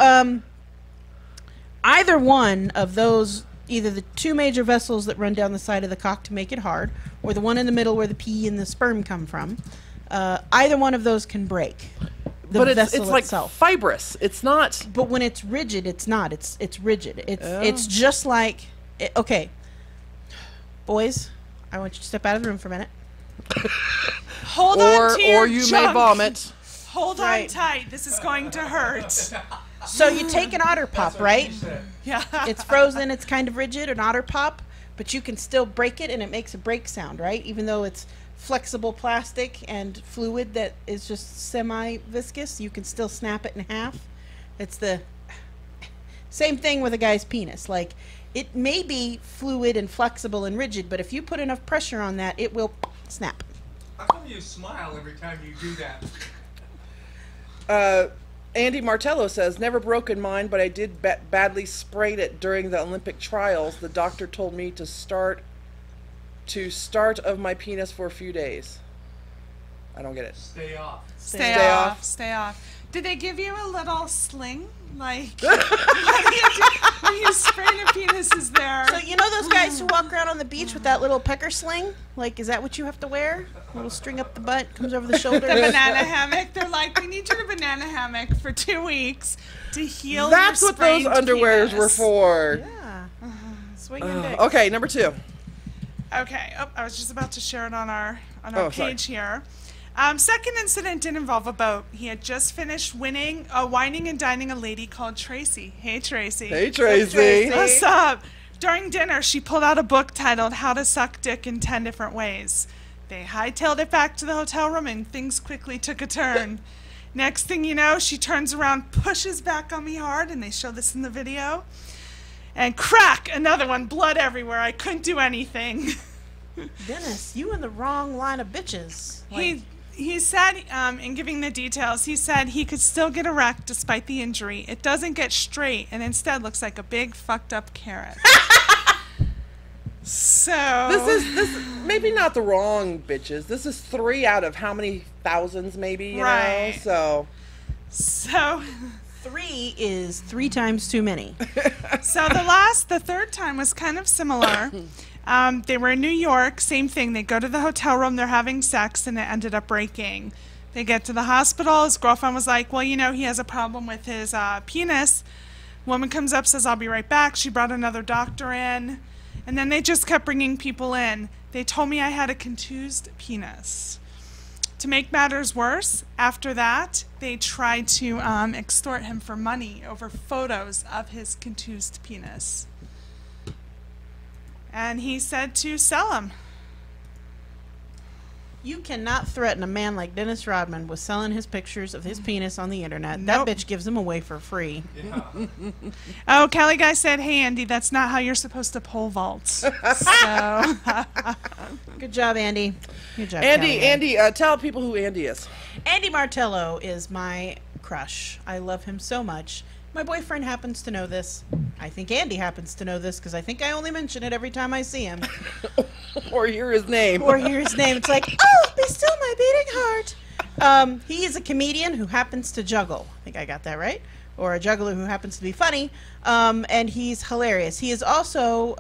either one of those, either the 2 major vessels that run down the side of the cock to make it hard, or the one in the middle where the pee and the sperm come from, either one of those can break. The but vessel it's like itself. fibrous. It's not. But when it's rigid, it's not. It's rigid. It's just like okay, boys. I want you to step out of the room for a minute. Hold on to your Or you may junk. vomit. Hold on Right. tight. This is going to hurt. So you take an otter pop, right? Yeah. It's frozen. It's kind of rigid, an otter pop, but you can still break it, and it makes a break sound, right? Even though it's flexible plastic and fluid that is just semi-viscous, you can still snap it in half. It's the same thing with a guy's penis. Like, it may be fluid and flexible and rigid, but if you put enough pressure on that, it will snap. How come you smile every time you do that? Andy Martello says, never broken mine, but I did badly sprayed it during the Olympic trials. The doctor told me to start of my penis for a few days. I don't get it. Stay off. Stay Stay off. off. Stay off. Did they give you a little sling? Like, what do you do when you spray a penis is there? So you know those guys who walk around on the beach with that little pecker sling? Like, is that what you have to wear? A little string up the butt, comes over the shoulder. The banana hammock. They're like, we need you in a banana hammock for 2 weeks to heal That's your what those sprained underwears penis. were for. Yeah. Swing your dick. Okay, number 2. Okay. Oh, I was just about to share it on our Oh, sorry. page here. Second incident didn't involve a boat. He had just finished wining and dining a lady called Tracy. Hey, Tracy. Hey, Tracy. What's up? During dinner, she pulled out a book titled How to Suck Dick in 10 Different Ways. They hightailed it back to the hotel room, and things quickly took a turn. Next thing you know, she turns around, pushes back on me hard, and they show this in the video. And crack! Another one, blood everywhere. I couldn't do anything. Dennis, you in the wrong line of bitches. Like, He said, in giving the details, he said he could still get erect despite the injury. It doesn't get straight and instead looks like a big fucked up carrot. So This is maybe not the wrong bitches. This is 3 out of how many thousands, maybe, you Right. know? So 3 is 3 times too many. the third time was kind of similar. They were in New York, same thing. They go to the hotel room, they're having sex, and it ended up breaking. They get to the hospital. His girlfriend was like, well, you know, he has a problem with his penis. Woman comes up, says, I'll be right back. She brought another doctor in. And then they just kept bringing people in. They told me I had a contused penis. To make matters worse, after that, they tried to extort him for money over photos of his contused penis. And he said to sell them. You cannot threaten a man like Dennis Rodman with selling his pictures of his penis on the internet. Nope. That bitch gives him away for free. Oh, Kelly Guy said, hey, Andy, that's not how you're supposed to pole vault. So, Good job, Andy. Good job, Andy, Kelly. Andy, tell people who Andy is. Andy Martello is my crush. I love him so much. My boyfriend happens to know this. I think Andy happens to know this because I think I only mention it every time I see him. Or hear his name. Or hear his name. It's like, oh, be still my beating heart. He is a comedian who happens to juggle. I think I got that right. Or a juggler who happens to be funny. And he's hilarious. He is also,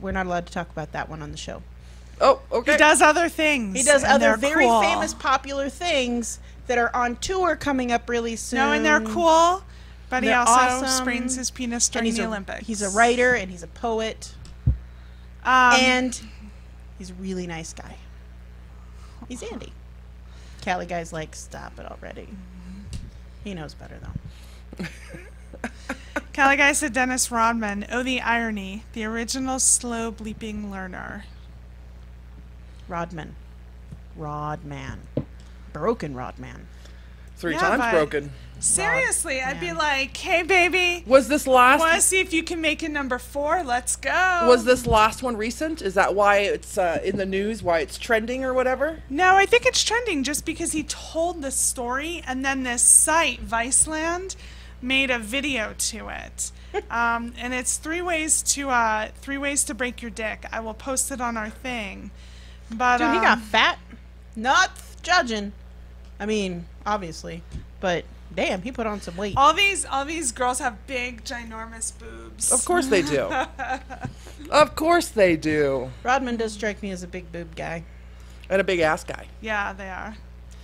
we're not allowed to talk about that one on the show. Oh, okay. he does other things. He does and other they're very cool. famous, popular things that are on tour coming up really soon. No, and they're cool. But he They're also awesome. sprains his penis And during the Olympics. He's a writer and he's a poet. And he's a really nice guy. He's Andy. Cali Guy's like, stop it already. He knows better, though. Kelly Guy said Dennis Rodman. Oh, the irony. The original slow bleeping learner. Rodman. Rodman. Broken Rodman. 3 Yeah, times but- broken. Seriously, I'd be man. like, hey, baby, Was this last? want to see if you can make it number 4? Let's go. Was this last one recent? Is that why it's in the news? Why it's trending or whatever? No, I think it's trending just because he told the story, and then this site, Viceland, made a video to it. And it's 3 ways to break your dick. I will post it on our thing. But Dude, he got fat. Not judging. I mean, obviously. But, damn, he put on some weight. all these girls have big, ginormous boobs. Of course they do. Of course they do. Rodman does strike me as a big boob guy. And a big ass guy. Yeah, they are.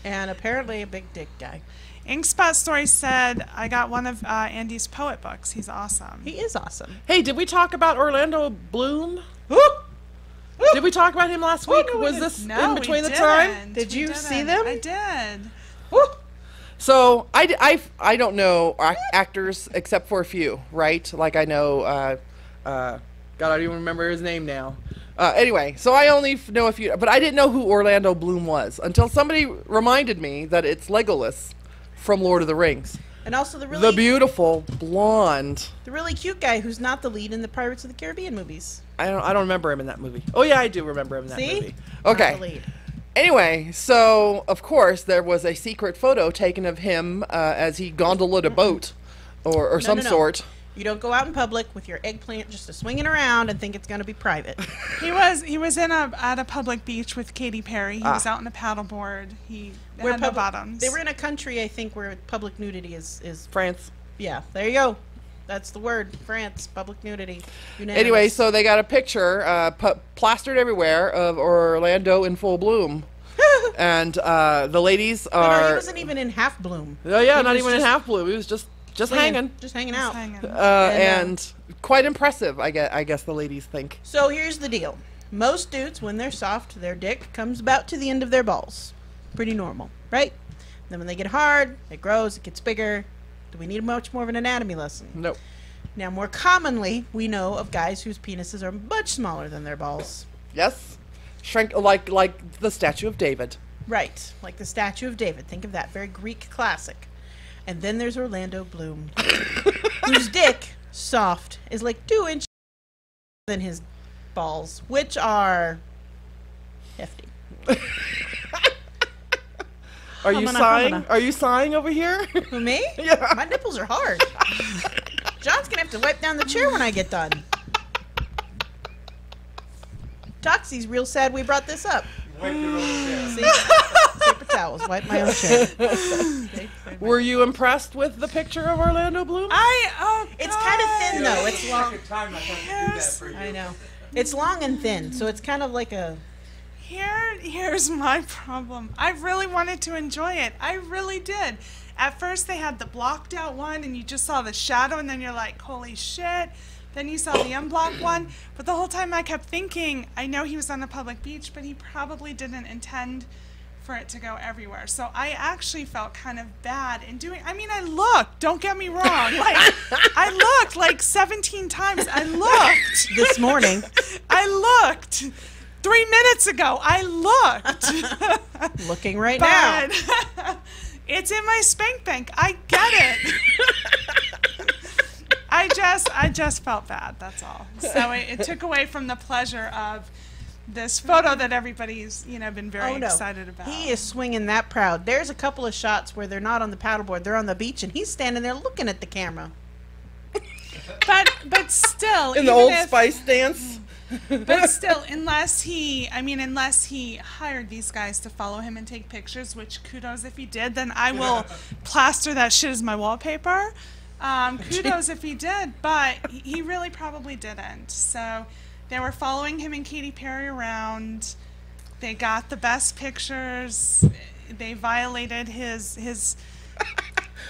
And apparently a big dick guy. Inkspot Story said, I got one of Andy's poet books. He's awesome. He is awesome. Hey, did we talk about Orlando Bloom? Did we talk about him last week? no, we Was didn't. this No, in we between the didn't. time? Did We you didn't. see them? I did. So I don't know actors except for a few, right? Like I know, God, I don't even remember his name now. Anyway, so I only know a few, but I didn't know who Orlando Bloom was until somebody reminded me that it's Legolas from Lord of the Rings. And also The the beautiful blonde. really cute guy who's not the lead in the Pirates of the Caribbean movies. I don't remember him in that movie. Oh yeah, I do remember him in that See? movie. Not the Okay. lead. Anyway, so of course there was a secret photo taken of him as he gondolaed a boat or some no. sort. You don't go out in public with your eggplant just swinging around and think it's going to be private. He was at a public beach with Katy Perry. He was out on a paddleboard. He had no bottoms. They were in a country, I think, where public nudity is France. yeah, there you go. That's the word. France, public nudity. Unanimous. Anyway, so they got a picture plastered everywhere of Orlando in full bloom. And the ladies No, are... he wasn't even in half bloom. Oh yeah, He not was even in just half bloom. He was just hanging. Just hanging out. hanging. And quite impressive, I guess the ladies think. So here's the deal. Most dudes, when they're soft, their dick comes about to the end of their balls. Pretty normal, right? Then when they get hard, it grows, it gets bigger. Do we need much more of an anatomy lesson? Nope. Now, more commonly, we know of guys whose penises are much smaller than their balls. Yes. Shrink like the statue of David. Right, like the Statue of David. Think of that, very Greek classic. And then there's Orlando Bloom, whose dick, soft, is like 2 inches than his balls, which are hefty. Are you sighing? Are you sighing over here? Who, me? Yeah. My nipples are hard. John's gonna have to wipe down the chair when I get done. Toxie's real sad we brought this up. Wipe your own chair. See? Paper towels, wipe my own chair. Were you impressed with the picture of Orlando Bloom? It's kind of thin though. It's long. Second time I have to do that for you. I know. It's long and thin, so it's kind of like a. Here's my problem. I really wanted to enjoy it. I really did. At first they had the blocked out one and you just saw the shadow and then you're like, holy shit. Then you saw the unblocked one. But the whole time I kept thinking, I know he was on a public beach, but he probably didn't intend for it to go everywhere. So I actually felt kind of bad in doing, I mean, I looked, don't get me wrong. Like, I looked like 17 times. I looked. This morning. I looked. 3 minutes ago, I looked. Looking right now. But it's in my spank bank. I get it. I just felt bad, that's all. So it took away from the pleasure of this photo that everybody's, been very excited about. He is swinging that proud. There's a couple of shots where they're not on the paddleboard, they're on the beach, and he's standing there looking at the camera. But still, In the Old Spice dance? But still, unless he hired these guys to follow him and take pictures, which kudos if he did, then I will plaster that shit as my wallpaper. Kudos if he did, but he really probably didn't. So they were following him and Katy Perry around. They got the best pictures. They violated his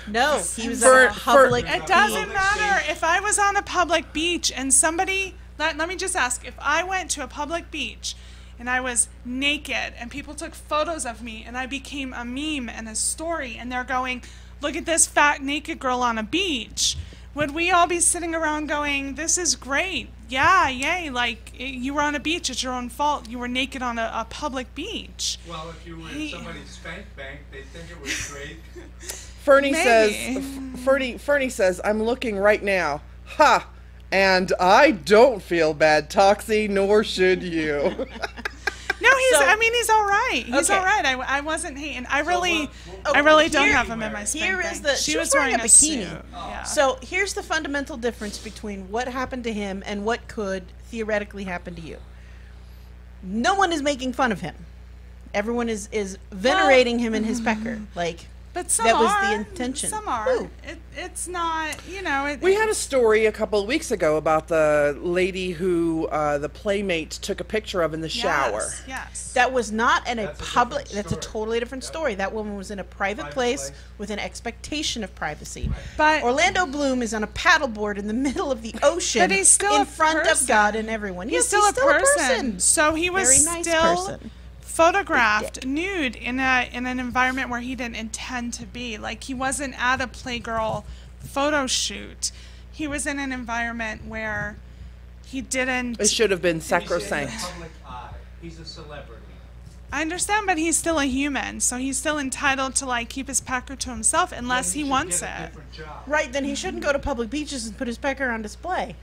No, he was on a public It doesn't matter. If I was on a public beach and somebody... Let me just ask. If I went to a public beach and I was naked and people took photos of me and I became a meme and a story and they're going, look at this fat naked girl on a beach, would we all be sitting around going, this is great. Yeah, yay. Like, you were on a beach. It's your own fault. You were naked on a public beach. Well, if you were in somebody's spank bank, they'd think it was great. Fernie says, I'm looking right now. Ha! And I don't feel bad, Toxie, nor should you. No, he's all right. He's all right. I wasn't hating. I really don't have him in my spank bank. She was wearing a bikini. Suit. Yeah. So here's the fundamental difference between what happened to him and what could theoretically happen to you. No one is making fun of him. Everyone is venerating him in his pecker. Like, but some that are. was the intention. Some are. Ooh. It's not, We had a story a couple of weeks ago about the lady who the playmate took a picture of in the shower. Yes. That was not in a That's a public. different That's a story. totally different story. That woman was in a private place with an expectation of privacy. But Orlando Bloom is on a paddleboard in the middle of the ocean, But he's still in a front of person. God and everyone. he's Yes, still, he's a, still person. So he was Very nice still person. photographed nude in an environment where he didn't intend to be. Like, he wasn't at a Playgirl photo shoot. He was in an environment where he didn't... It should have been He's in sacrosanct. the public eye. He's a celebrity. I understand, but he's still a human, so he's still entitled to, like, keep his pecker to himself unless he wants Get a it. different job. Right, then he shouldn't go to public beaches and put his pecker on display.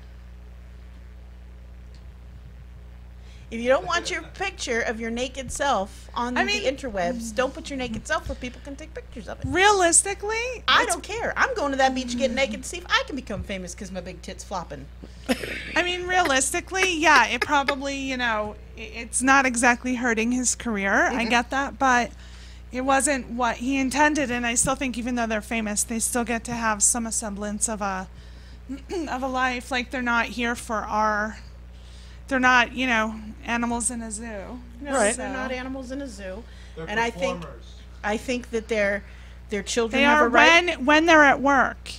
If you don't want your picture of your naked self on the interwebs, don't put your naked self where people can take pictures of it. Realistically, I don't care. I'm going to that beach to get naked to see if I can become famous because my big tit's flopping. I mean, realistically, yeah, it probably, it's not exactly hurting his career. I get that, but it wasn't what he intended, and I still think even though they're famous, they still get to have some semblance of a life. Like, they're not here for our... They're not, animals in a zoo. No, Right. they're not animals in a zoo. They're And performers. I think that their children They have are a right. when they're at work.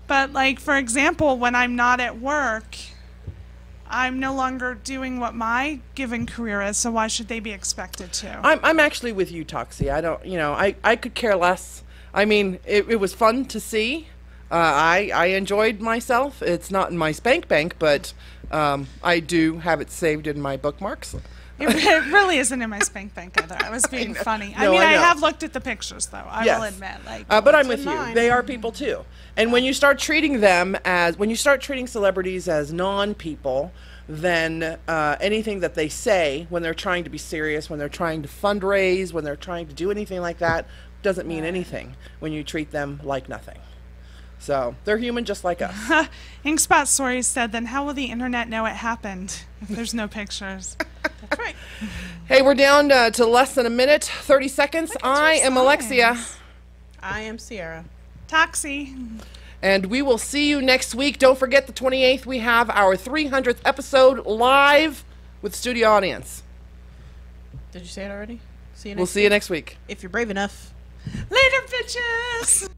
But, like, for example, when I'm not at work, I'm no longer doing what my given career is, so why should they be expected to? I'm actually with you, Toxie. I don't, I could care less. I mean, it was fun to see. I enjoyed myself. It's not in my spank bank, but I do have it saved in my bookmarks. It really isn't in my spank bank either. I was being funny. No, I I know. have looked at the pictures, though. I will admit. But I'm with in you. mine. They are people too. And when you start treating when you start treating celebrities as non-people, then anything that they say when they're trying to be serious, when they're trying to fundraise, when they're trying to do anything like that, doesn't mean anything when you treat them like nothing. So they're human just like us. Inkspot Stories said, then how will the internet know it happened if there's no pictures? That's right. Hey, we're down to less than a minute, 30 seconds. I am Alexia. I am Sierra. Toxie. And we will see you next week. Don't forget the 28th, we have our 300th episode live with studio audience. Did you say it already? See you next We'll see you next week. If you're brave enough. Later, bitches!